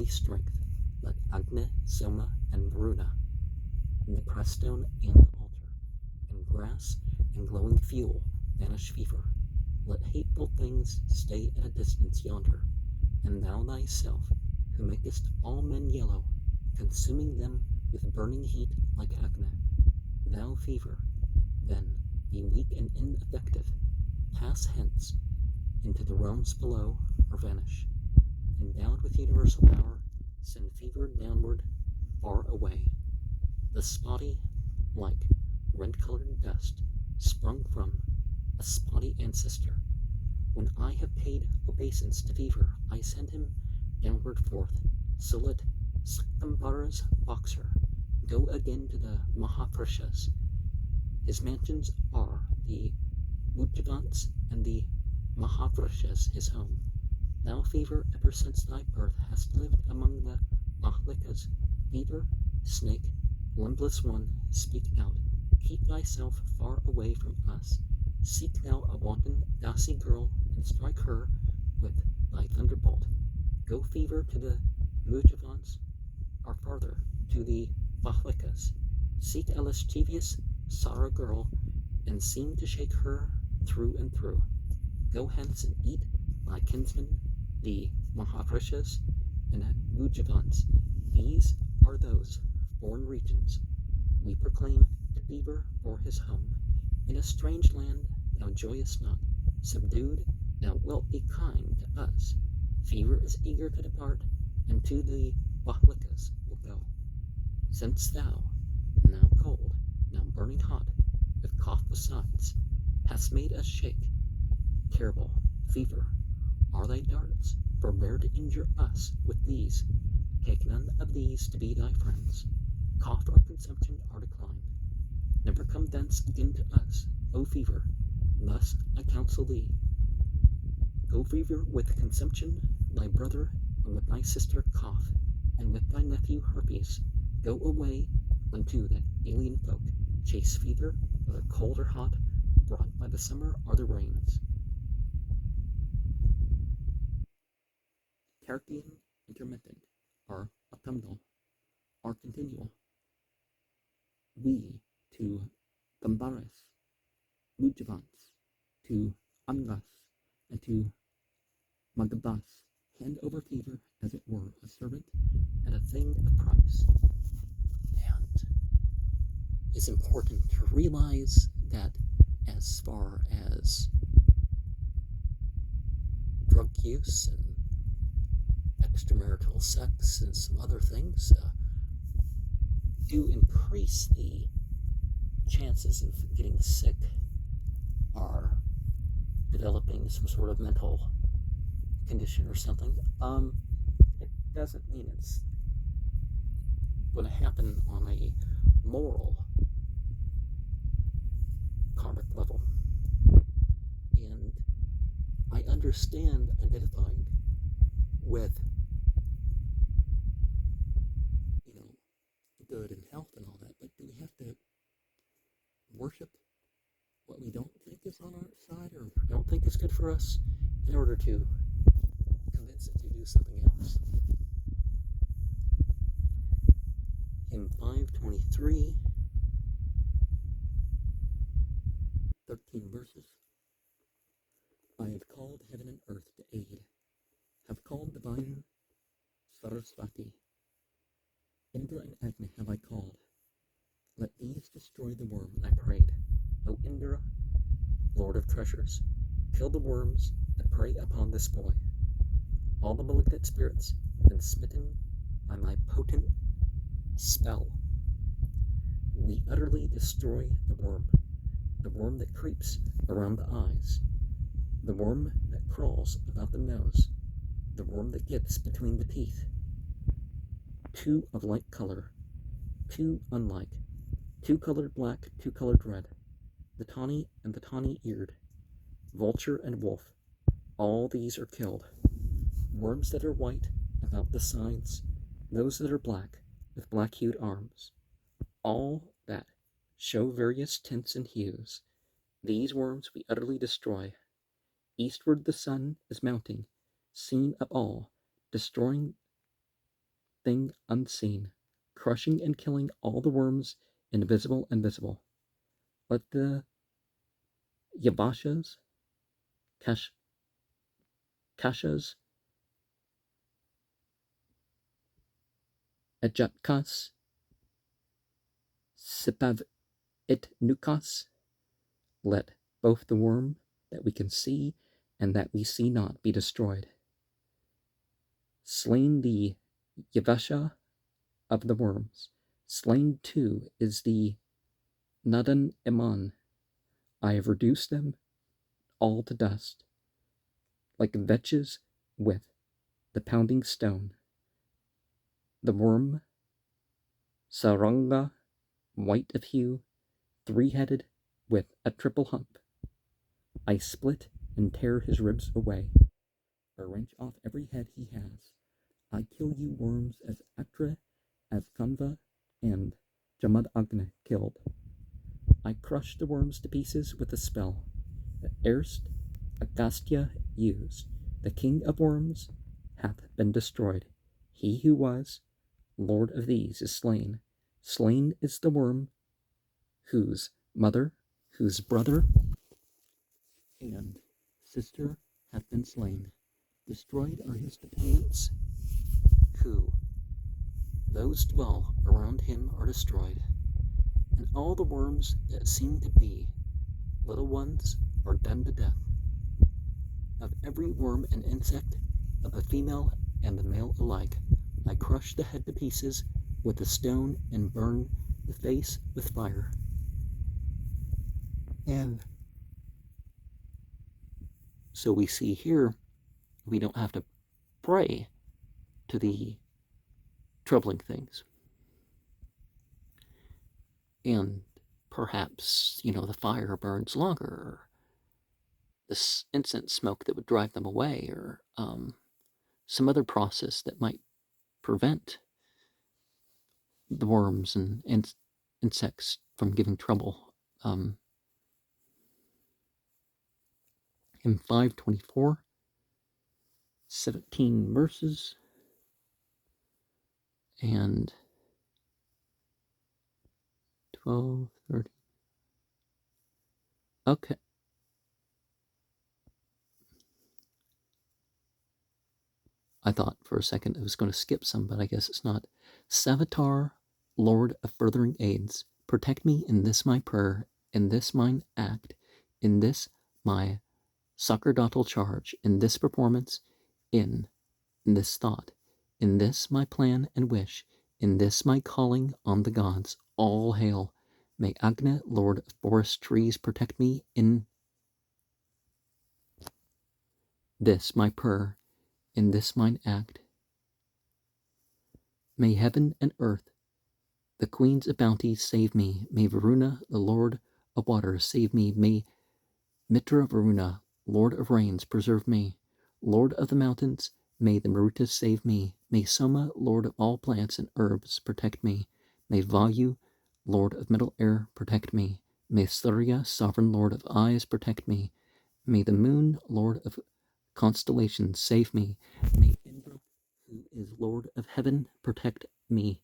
holy strength, let Agni, Soma, and Varuna, and the press stone and the altar, and grass and glowing fuel banish fever. Let hateful things stay at a distance yonder, and thou thyself, who makest all men yellow, consuming them with burning heat like Agni, thou fever, then be weak and ineffective, pass hence into the realms below, or vanish. Endowed with universal power, send fever downward, far away. The spotty, like rent-colored dust, sprung from a spotty ancestor. When I have paid obeisance to fever, I send him downward forth. So let Sakambara's boxer go again to the Mahaprishas. His mansions are the Mujavants, and the Mahaprishas his home. Thou, fever, ever since thy birth, hast lived among the Mahlikas. Fever, snake, limbless one, speak out. Keep thyself far away from us. Seek thou a wanton Dasi girl, and strike her with thy thunderbolt. Go, fever, to the Mujavants, or farther, to the Mahlikas. Seek a lascivious Sara girl, and seem to shake her through and through. Go hence and eat thy kinsmen, the Mahaprishas and Mujavants. These are those foreign regions we proclaim to fever for his home. In a strange land thou joyest not, subdued thou wilt be kind to us. Fever is eager to depart, and to the Mahlikas will go. Since thou, now cold, now burning hot, with cough besides, hast made us shake, terrible fever are thy darts, forbear to injure us with these. Take none of these to be thy friends. Cough or consumption are declined. Never come thence again to us, O fever. Thus I counsel thee. Go, fever, with consumption, thy brother, and with thy sister cough, and with thy nephew herpes. Go away unto that alien folk. Chase fever, whether cold or hot, brought by the summer or the rains. Tertian, intermittent, or autumnal, or continual. We to Gambaras, Mujavants, to Angas, and to Magabas hand over fever as it were a servant and a thing of price. And it's important to realize that as far as drug use and extramarital sex and some other things do increase the chances of getting sick or developing some sort of mental condition or something. It doesn't mean it's going to happen on a moral karmic level. And I understand identifying with good and health and all that, but do we have to worship what we don't think is on our side or don't think is good for us in order to convince it to do something else? Hymn 523, 13 verses. I have called heaven and earth to aid, have called divine Sarasvati. Indra and Agni have I called. Let these destroy the worm, I prayed. O Indra, Lord of treasures, kill the worms that prey upon this boy. All the malignant spirits have been smitten by my potent spell. We utterly destroy the worm that creeps around the eyes, the worm that crawls about the nose, the worm that gets between the teeth. Two of like color, two unlike, two colored black, two colored red, the tawny and the tawny-eared, vulture and wolf, all these are killed. Worms that are white about the sides, those that are black with black-hued arms, all that show various tints and hues, these worms we utterly destroy. Eastward the sun is mounting, seen of all, destroying thing unseen, crushing and killing all the worms, invisible and visible. Let the Yavashas, Kashas, Ajatkas, Sipavitnukas, let both the worm that we can see and that we see not be destroyed. Slain the Yavasha of the worms, slain too is the Nadan Iman. I have reduced them all to dust, like vetches with the pounding stone. The worm, Saranga, white of hue, three-headed, with a triple hump. I split and tear his ribs away, or wrench off every head he has. I kill you worms as Atre, as Kanda, and Jamad Agni killed. I crush the worms to pieces with a spell that erst Agastya used. The king of worms hath been destroyed. He who was lord of these is slain. Slain is the worm whose mother, whose brother and sister hath been slain. Destroyed are his dependents, who those dwell around him are destroyed. And all the worms that seem to be little ones are done to death. Of every worm and insect, of the female and the male alike, I crush the head to pieces with a stone and burn the face with fire. And so we see here, we don't have to pray to the troubling things. And perhaps, the fire burns longer, or this incense smoke that would drive them away, or some other process that might prevent the worms and insects from giving trouble. In 524, 17 verses, and 12, 30. Okay. I thought for a second I was going to skip some, but I guess it's not. Savitar, Lord of furthering aids, protect me in this my prayer, in this mine act, in this my sacerdotal charge, in this performance, in this thought, in this my plan and wish, in this my calling on the gods. All hail. May Agni, Lord of forest trees, protect me in this my prayer, in this mine act. May heaven and earth, the queens of bounty, save me. May Varuna, the Lord of waters, save me. May Mitra Varuna, Lord of rains, preserve me. Lord of the mountains, may the Marutas save me. May Soma, Lord of all plants and herbs, protect me. May Vayu, Lord of middle air, protect me. May Surya, sovereign Lord of eyes, protect me. May the moon, Lord of constellations, save me. May Indra, who is Lord of heaven, protect me.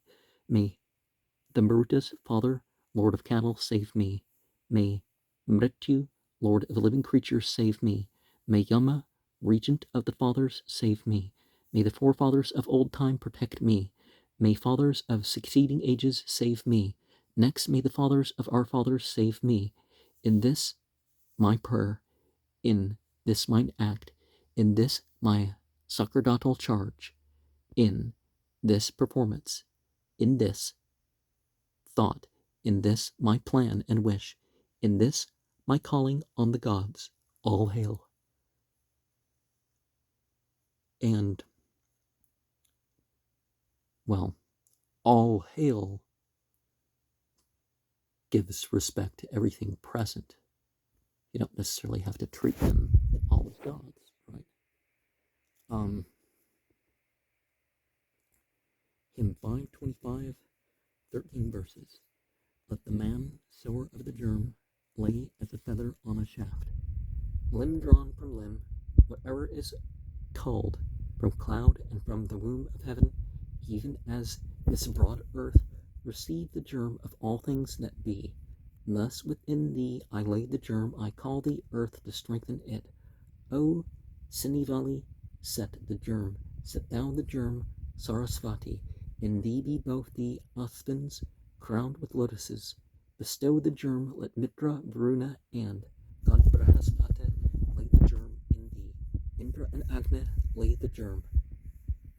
May the Marutas, Father, Lord of cattle, save me. May Mrityu, Lord of living creatures, save me. May Yama, Regent of the Fathers, save me. May the forefathers of old time protect me. May fathers of succeeding ages save me. Next, may the fathers of our fathers save me. In this my prayer, in this mine act, in this my sacerdotal charge, in this performance, in this thought, in this my plan and wish, in this my calling on the gods. All hail. And, well, all hail gives respect to everything present. You don't necessarily have to treat them all as gods, right? Hymn 525, 13 verses. Let the man, sower of the germ, lay as a feather on a shaft, limb drawn from limb, whatever is culled from cloud and from the womb of heaven, even as this broad earth received the germ of all things that be. Thus within thee I laid the germ, I call thee earth to strengthen it. O Sinivali, set the germ, set thou the germ, Sarasvati. In thee be both the husbands crowned with lotuses. Bestow the germ, let Mitra, Varuna, and God Brihaspati lay the germ in thee. Indra and Agni lay the germ.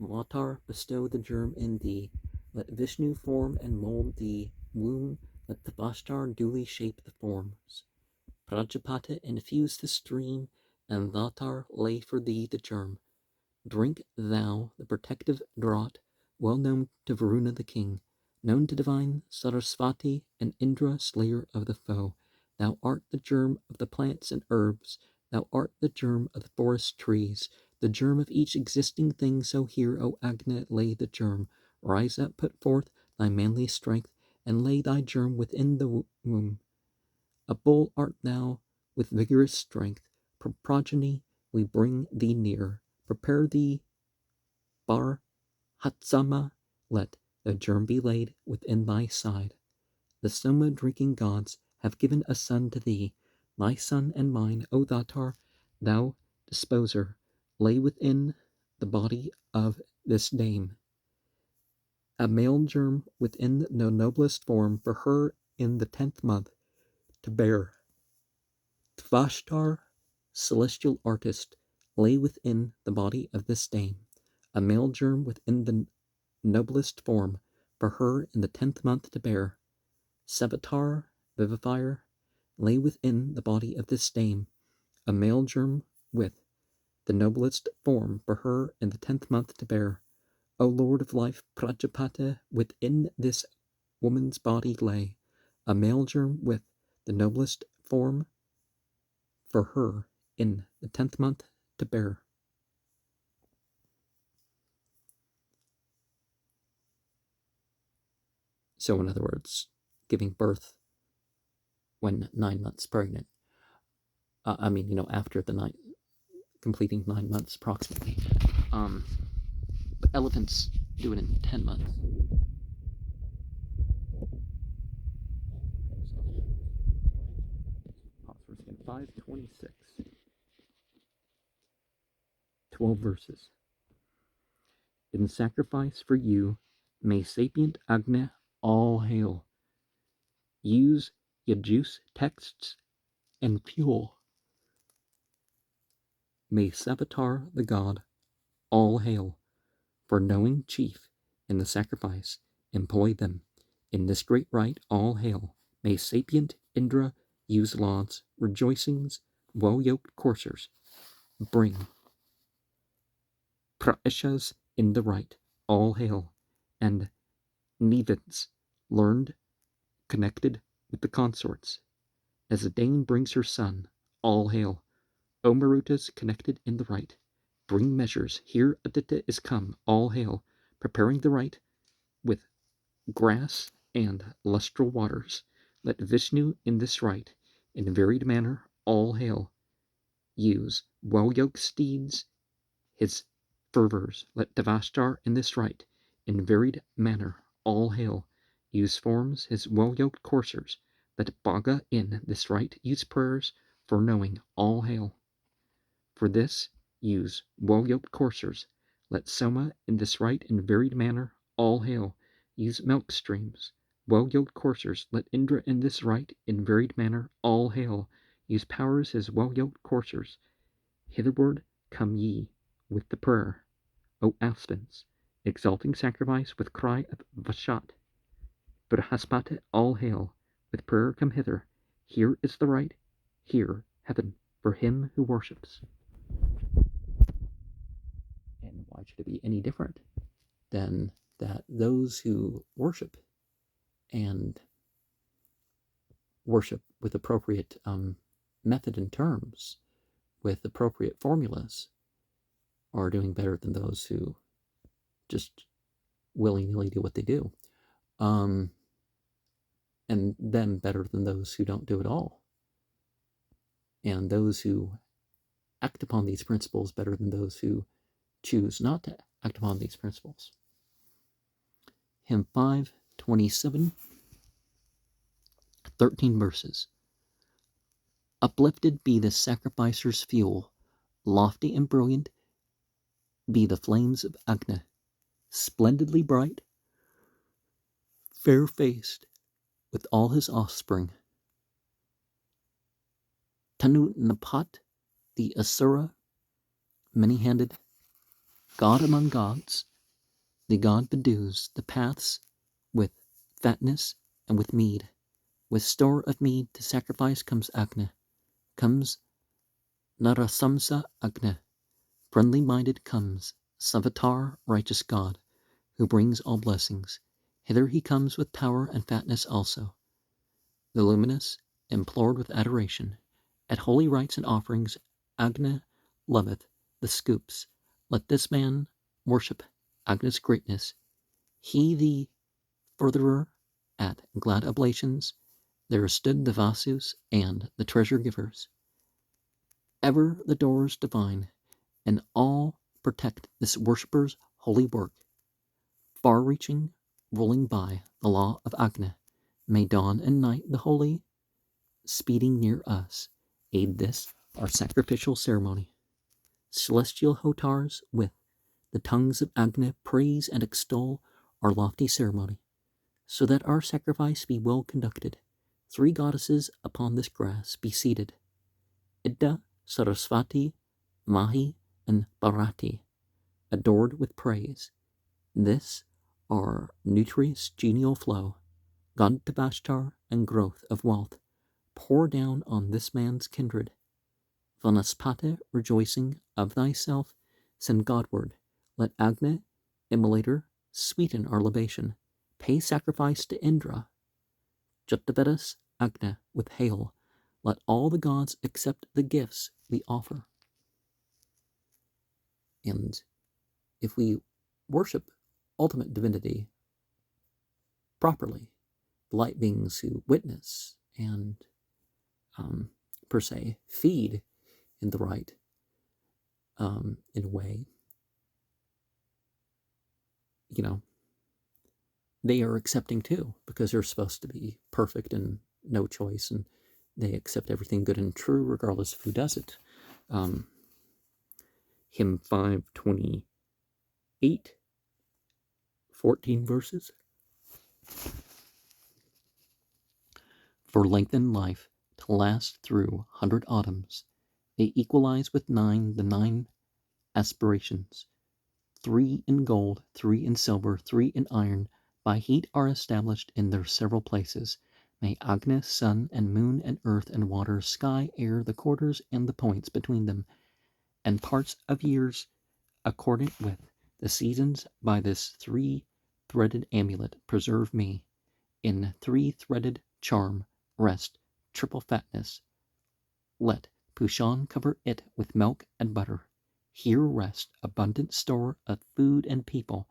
Latar, bestow the germ in thee. Let Vishnu form and mold thee. Womb, let the Vashtar duly shape the forms. Prajapati infuse the stream, and Latar lay for thee the germ. Drink thou the protective draught, well known to Varuna the king, known to divine Sarasvati and Indra, slayer of the foe. Thou art the germ of the plants and herbs, thou art the germ of the forest trees, the germ of each existing thing. So here, O Agni, lay the germ. Rise up, put forth thy manly strength, and lay thy germ within the womb. A bull art thou with vigorous strength, progeny we bring thee near. Prepare thee, Bar Hatsama, let the germ be laid within thy side. The Soma drinking gods have given a son to thee, my son and mine, O Datar, thou disposer, lay within the body of this dame a male germ within the noblest form for her in the 10th month to bear. Tvashtar, celestial artist, lay within the body of this dame a male germ within the noblest form for her in the 10th month to bear. Savitar, vivifier, lay within the body of this dame a male germ with the noblest form for her in the 10th month to bear. O Lord of life, Prajapati, within this woman's body lay a male germ with the noblest form for her in the 10th month to bear. So in other words, giving birth when 9 months pregnant. After the completing 9 months approximately. But elephants do it in 10 months. 526. 12 verses. In sacrifice for you, may sapient Agni all hail. Use Yajus texts and fuel. May Savitar the god all hail. For knowing chief in the sacrifice, employ them. In this great rite all hail. May sapient Indra use lauds, rejoicings, well-yoked coursers, bring. Praishas in the rite, all hail, and Nivids, learned, connected with the consorts. As a dame brings her son, all hail. O Marutas connected in the rite, bring measures. Here Aditya is come, all hail, preparing the rite with grass and lustral waters. Let Vishnu in this rite, in varied manner, all hail. Use well-yoked steeds, his fervors. Let Devashtar in this rite, in varied manner, all hail. Use forms, his well-yoked coursers. Let Bhaga in this rite use prayers, for knowing, all hail. For this use well-yoked coursers. Let Soma in this rite, in varied manner, all hail. Use milk streams, well-yoked coursers. Let Indra in this rite, in varied manner, all hail. Use powers, his well-yoked coursers. Hitherward come ye with the prayer, O aspens, exalting sacrifice with cry of Vashat. Brihaspati, all hail, with prayer come hither. Here is the rite, here heaven for him who worships. And why should it be any different than that those who worship and worship with appropriate method and terms, with appropriate formulas, are doing better than those who just willy-nilly do what they do, and then better than those who don't do it all, and those who act upon these principles better than those who choose not to act upon these principles. Hymn 527, 13 verses. Uplifted be the sacrificer's fuel, lofty and brilliant be the flames of Agni, splendidly bright, fair-faced, with all his offspring. Tanu Napat, the Asura, many-handed, God among gods, the god bedews the paths with fatness and with mead. With store of mead to sacrifice comes Agni, comes Narasamsa Agni, friendly-minded comes Savatar, righteous God, who brings all blessings. Hither he comes with power and fatness also. The luminous, implored with adoration. At holy rites and offerings, Agni loveth the scoops. Let this man worship Agni's greatness. He the furtherer at glad oblations. There stood the Vasus and the treasure givers. Ever the doors divine and all protect this worshipper's holy work. Far-reaching, rolling by the law of Agni, may dawn and night the holy, speeding near us, aid this our sacrificial ceremony. Celestial hotars with the tongues of Agni praise and extol our lofty ceremony, so that our sacrifice be well conducted. 3 goddesses upon this grass be seated, Idda, Sarasvati, Mahi, and Bharati, adored with praise. This our nutritious genial flow, God to Vashtar and growth of wealth, pour down on this man's kindred. Vanaspati, rejoicing of thyself, send Godward. Let Agni, immolator, sweeten our libation. Pay sacrifice to Indra. Jatavedas Agni with hail. Let all the gods accept the gifts we offer. And if we worship ultimate divinity properly, the light beings who witness and, per se, feed in the right in a way, they are accepting too, because they're supposed to be perfect and no choice, and they accept everything good and true regardless of who does it. Hymn 528, 14 verses. For lengthened life to last through 100 autumns, they equalize with 9 the 9 aspirations. 3 in gold, 3 in silver, 3 in iron, by heat are established in their several places. May Agni, sun, and moon, and earth, and water, sky, air, the quarters, and the points between them, and parts of years, accordant with the seasons, by this 3-threaded amulet, preserve me. In 3-threaded charm rest triple fatness. Let Pushan cover it with milk and butter. Here rest abundant store of food and people.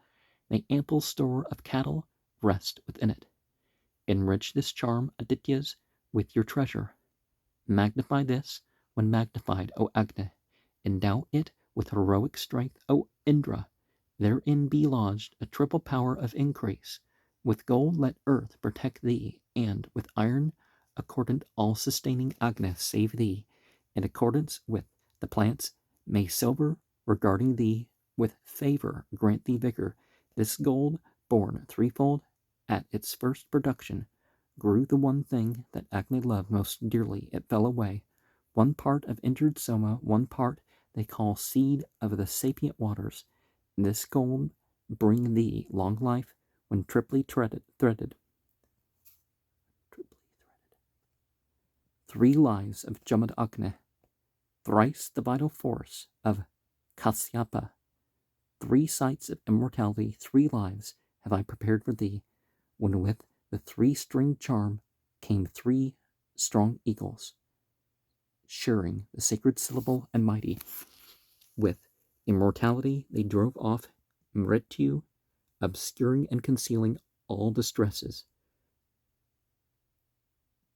May ample store of cattle rest within it. Enrich this charm, Adityas, with your treasure. Magnify this when magnified, O Agni. Endow it with heroic strength, O Indra. Therein be lodged a triple power of increase. With gold let earth protect thee, and with iron, accordant all-sustaining Agni, save thee. In accordance with the plants, may silver, regarding thee with favor, grant thee vigor. This gold, born threefold at its first production, grew the one thing that Agni loved most dearly. It fell away. 1 part of injured soma, 1 part they call seed of the sapient waters. This gold bring thee long life when triply threaded. 3 lives of Jamad Agni, thrice the vital force of Kasyapa. 3 sights of immortality, 3 lives have I prepared for thee, when with the 3-stringed charm came 3 strong eagles, sharing the sacred syllable and mighty. With immortality they drove off Mritu, obscuring and concealing all distresses.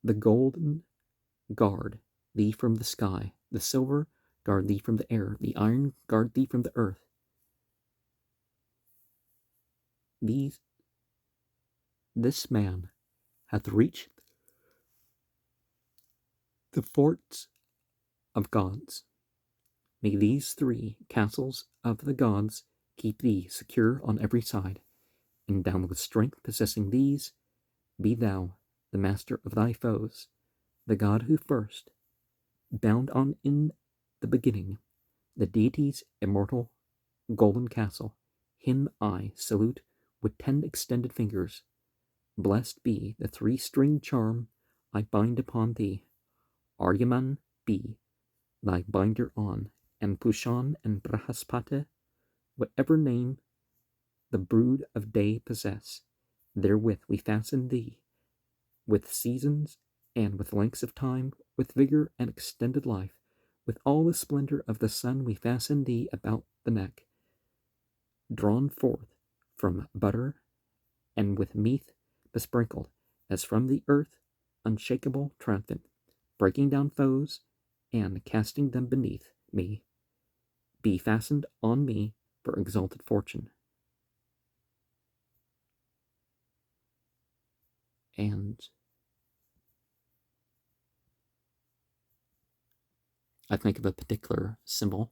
The golden guard thee from the sky, the silver guard thee from the air, the iron guard thee from the earth. These this man hath reached the forts of gods. May these three castles of the gods keep thee secure on every side, endowed with strength possessing these. Be thou the master of thy foes, the god who first bound on in the beginning the deity's immortal golden castle. Him I salute with 10 extended fingers. Blessed be the 3-string charm I bind upon thee. Aryaman be thy binder on, and Pushan and Brahaspate, whatever name the brood of day possess, therewith we fasten thee, with seasons and with lengths of time, with vigor and extended life, with all the splendor of the sun we fasten thee about the neck, drawn forth from butter and with meath besprinkled, as from the earth, unshakable, triumphant, breaking down foes and casting them beneath me, be fastened on me for exalted fortune. And I think of a particular symbol,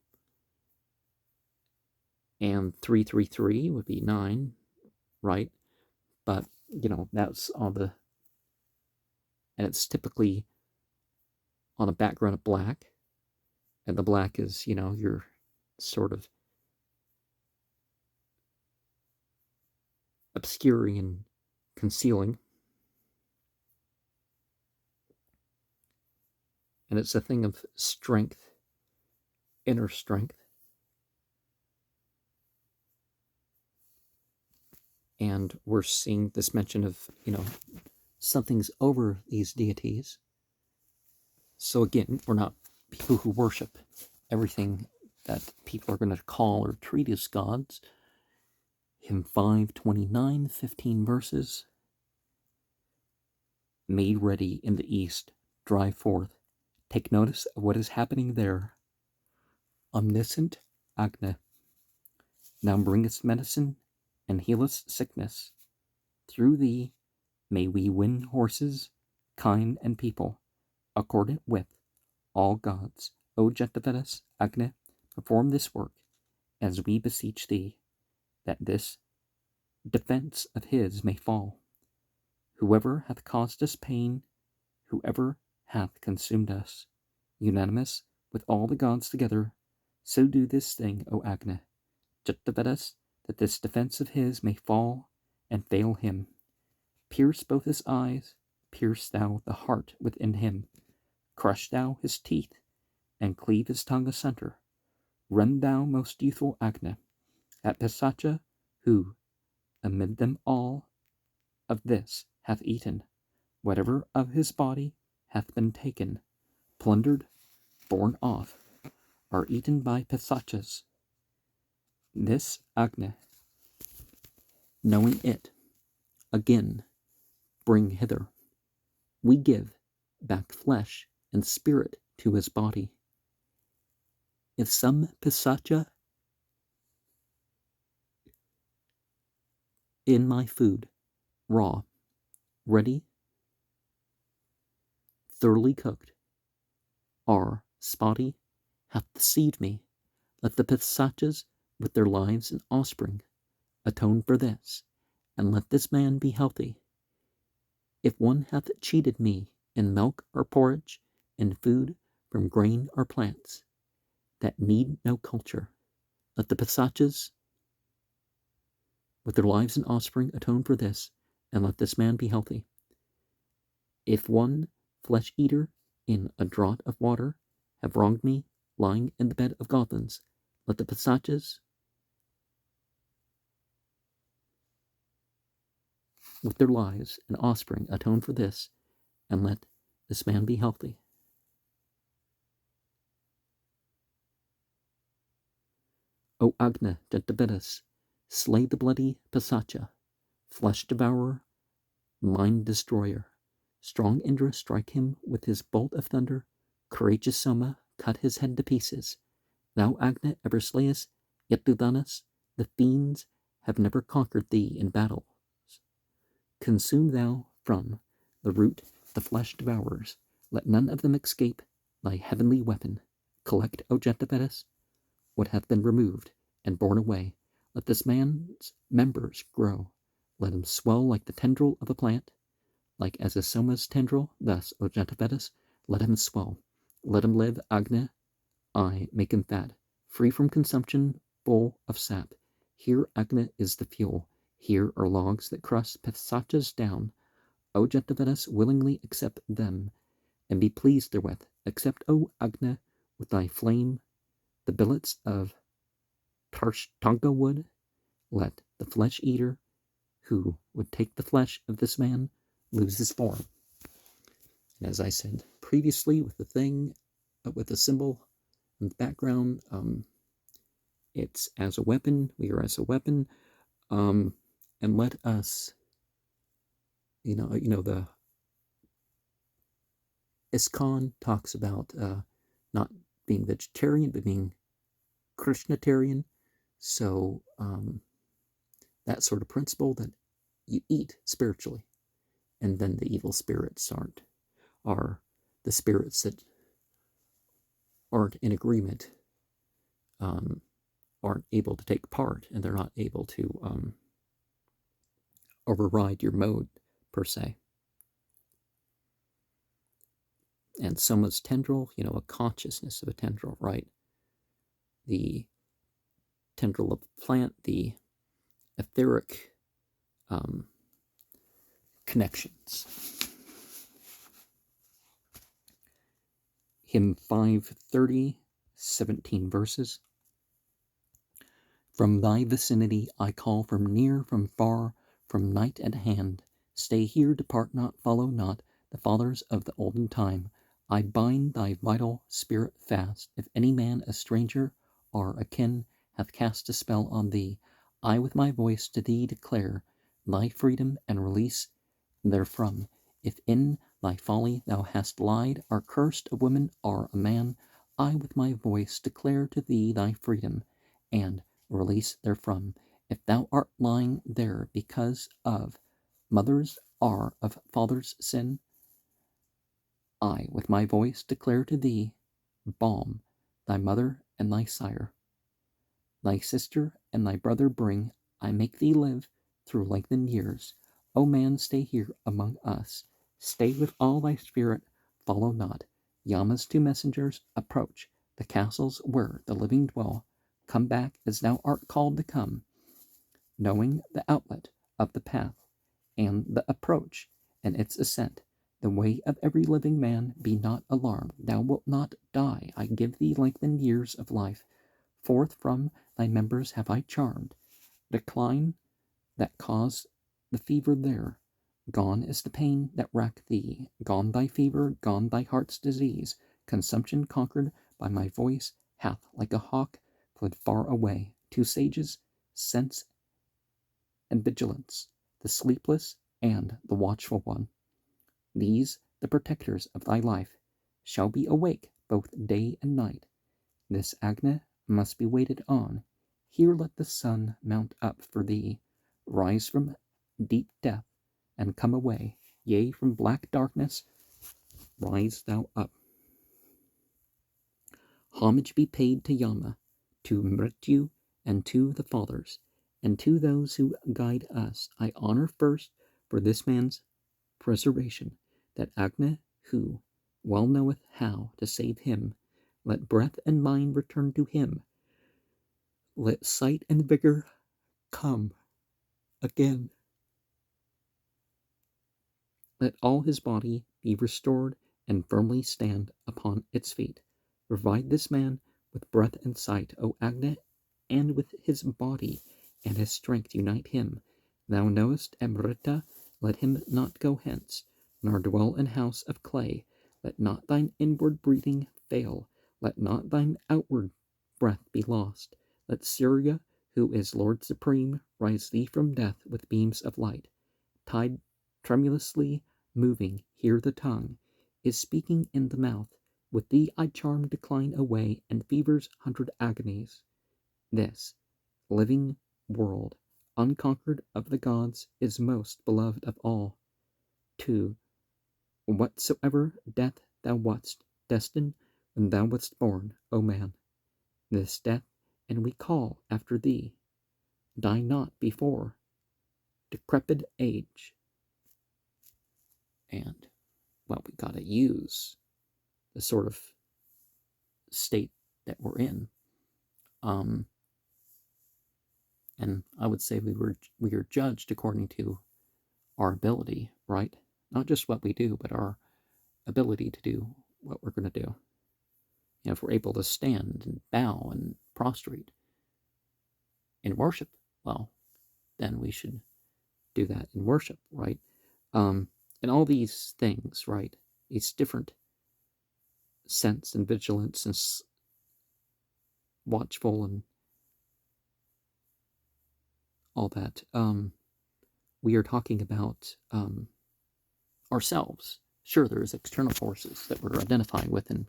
and 333 would be 9, right? But, that's all and it's typically on a background of black, and the black is, your sort of obscuring and concealing. And it's a thing of strength, inner strength. And we're seeing this mention of, something's over these deities. So again, we're not people who worship everything that people are going to call or treat as gods. Hymn 529, 15 verses. Made ready in the east, drive forth. Take notice of what is happening there. Omniscient Agna, thou bringest medicine and healest sickness. Through thee may we win horses, kind and people, accordant with all gods. O Gentavedas Agna, perform this work, as we beseech thee, that this defense of his may fall. Whoever hath caused us pain, whoever hath consumed us, unanimous with all the gods together, so do this thing, O Agna, Gentavedas, that this defense of his may fall and fail him. Pierce both his eyes, pierce thou the heart within him, crush thou his teeth, and cleave his tongue asunder. Rend thou, most youthful Agna, at Pisacha, who, amid them all, of this hath eaten, whatever of his body hath been taken, plundered, borne off, are eaten by Pisachas. This Agna, knowing it, again bring hither. We give back flesh and spirit to his body. If some Pisacha in my food, raw, ready, thoroughly cooked, are spotty, hath deceived me, let the Pisachas with their lives and offspring atone for this, and let this man be healthy. If one hath cheated me in milk or porridge, in food from grain or plants, that need no culture, let the Pisachas with their lives and offspring atone for this, and let this man be healthy. If one flesh-eater in a draught of water have wronged me, lying in the bed of goblins, let the Pisachas with their lives and offspring atone for this, and let this man be healthy. O Agna Gentavedas, slay the bloody Pisacha, flesh devourer, mind destroyer. Strong Indra strike him with his bolt of thunder, courageous Soma cut his head to pieces. Thou, Agna, ever slayest Yatuthanas, the fiends have never conquered thee in battles. Consume thou from the root the flesh devourers. Let none of them escape thy heavenly weapon. Collect, O Jentavedas, what hath been removed and borne away. Let this man's members grow. Let him swell like the tendril of a plant, like as a soma's tendril. Thus, O Jentavedas, let him swell. Let him live, Agni. I make him fat, free from consumption, full of sap. Here, Agni, is the fuel. Here are logs that crush Pisachas down. O Jentavedas, willingly accept them, and be pleased therewith. Accept, O Agni, with thy flame, the billets of Tarshtanka wood. Let the flesh-eater, who would take the flesh of this man, lose his form. And as I said previously, with the thing, with the symbol in the background, it's as a weapon. We are as a weapon, and let us, the ISKCON talks about not being vegetarian but being Krishnatarian. So that sort of principle that you eat spiritually, and then the evil spirits are the spirits that aren't in agreement, aren't able to take part, and they're not able to override your mode per se. And soma's tendril, a consciousness of a tendril, right? The tendril of a plant, the etheric connections. Hymn 530, 17 verses. From thy vicinity I call, from near, from far, from night at hand. Stay here, depart not, follow not the fathers of the olden time. I bind thy vital spirit fast. If any man, a stranger or akin, hath cast a spell on thee, I with my voice to thee declare thy freedom and release therefrom. If in thy folly thou hast lied, or cursed a woman or a man, I with my voice declare to thee thy freedom and release therefrom. If thou art lying there because of mother's or of father's sin, I with my voice declare to thee balm thy mother and thy sire. Thy sister and thy brother bring, I make thee live through lengthened years. O man, stay here among us. Stay with all thy spirit, follow not. Yama's two messengers approach the castles where the living dwell. Come back as thou art called to come, knowing the outlet of the path and the approach and its ascent. The way of every living man, be not alarmed. Thou wilt not die. I give thee lengthened years of life. Forth from thy members have I charmed. Decline that caused the fever there. Gone is the pain that racked thee. Gone thy fever, gone thy heart's disease. Consumption conquered by my voice hath, like a hawk, fled far away. Two sages, sense and vigilance, the sleepless and the watchful one. These, the protectors of thy life, shall be awake both day and night. This Agni must be waited on. Here let the sun mount up for thee. Rise from deep death and come away. Yea, from black darkness, rise thou up. Homage be paid to Yama, to Mrityu, and to the fathers, and to those who guide us. I honor first for this man's preservation, that Agni, who well knoweth how to save him. Let breath and mind return to him. Let sight and vigor come again. Let all his body be restored and firmly stand upon its feet. Provide this man with breath and sight, O Agni, and with his body and his strength unite him. Thou knowest Amrita, let him not go hence, nor dwell in house of clay. Let not thine inward breathing fail. Let not thine outward breath be lost. Let Surya, who is Lord Supreme, rise thee from death with beams of light. Tide tremulously moving, hear the tongue is speaking in the mouth. With thee I charm decline away, and fever's 100 agonies. This living world unconquered of the gods, is most beloved of all. 2. Whatsoever death thou wast destined when thou wast born, O man, this death, and we call after thee. Die not before decrepit age. And, well, we gotta use the sort of state that we're in. And I would say we are judged according to our ability, right? Not just what we do, but our ability to do what we're going to do. You know, if we're able to stand and bow and prostrate in worship, well, then we should do that in worship, right? And all these things, right? These different sense and vigilance and watchful and all that. We are talking about ourselves. Sure, there's external forces that we're identifying with and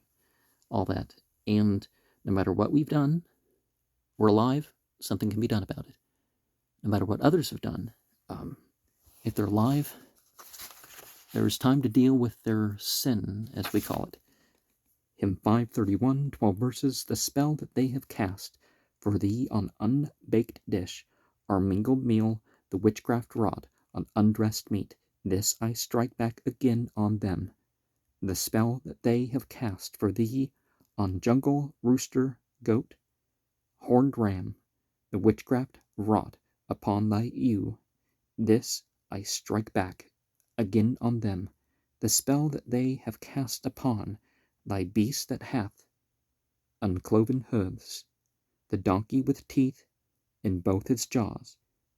all that. And no matter what we've done, we're alive, something can be done about it. No matter what others have done, if they're alive, there's time to deal with their sin, as we call it. Hymn 531, 12 verses, the spell that they have cast for thee on unbaked dish, our mingled meal, the witchcraft wrought on undressed meat, this I strike back again on them. The spell that they have cast for thee on jungle, rooster, goat, horned ram, the witchcraft wrought upon thy ewe, this I strike back again on them. The spell that they have cast upon thy beast that hath uncloven hooves, the donkey with teeth in both its jaws,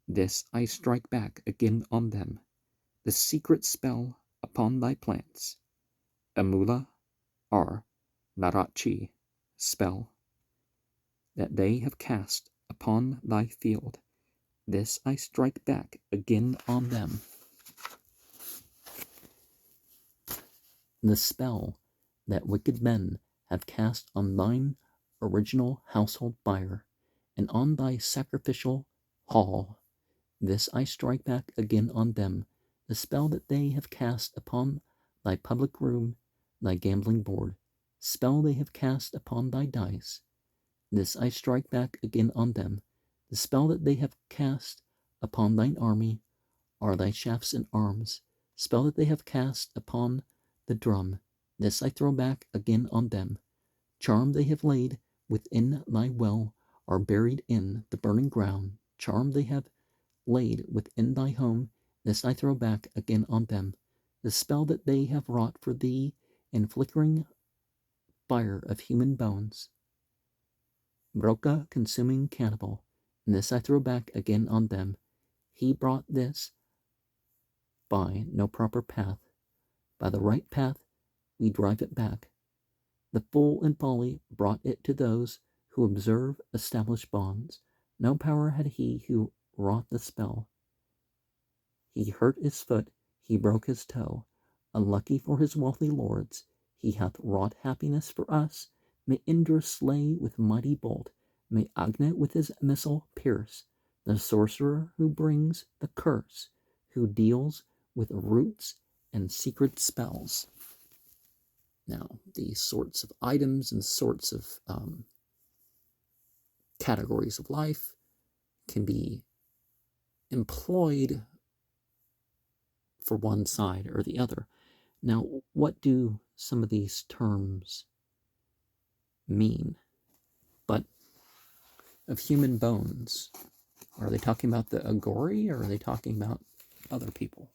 this I strike back again on them. The secret spell upon thy plants, Amula, R.T.H spell, that they have cast upon thy field, this I strike back again on them. The spell that wicked men have cast on thine original household fire, and on thy sacrificial hall, this I strike back again on them. The spell that they have cast upon thy public room, thy gambling board, spell they have cast upon thy dice, this I strike back again on them. The spell that they have cast upon thine army are thy shafts and arms, spell that they have cast upon the drum, this I throw back again on them. Charm they have laid within thy well are buried in the burning ground. Charm they have laid within thy home, this I throw back again on them. The spell that they have wrought for thee in flickering fire of human bones, Broca consuming cannibal, and this I throw back again on them. He brought this by no proper path. By the right path we drive it back. The fool in folly brought it to those who observe established bonds. No power had he who wrought the spell. He hurt his foot, he broke his toe. Unlucky for his wealthy lords, he hath wrought happiness for us. May Indra slay with mighty bolt, may Agni with his missile pierce the sorcerer who brings the curse, who deals with roots and secret spells. Now, these sorts of items and sorts of categories of life can be employed for one side or the other. Now, what do some of these terms mean? But of human bones, are they talking about the Agori or are they talking about other people?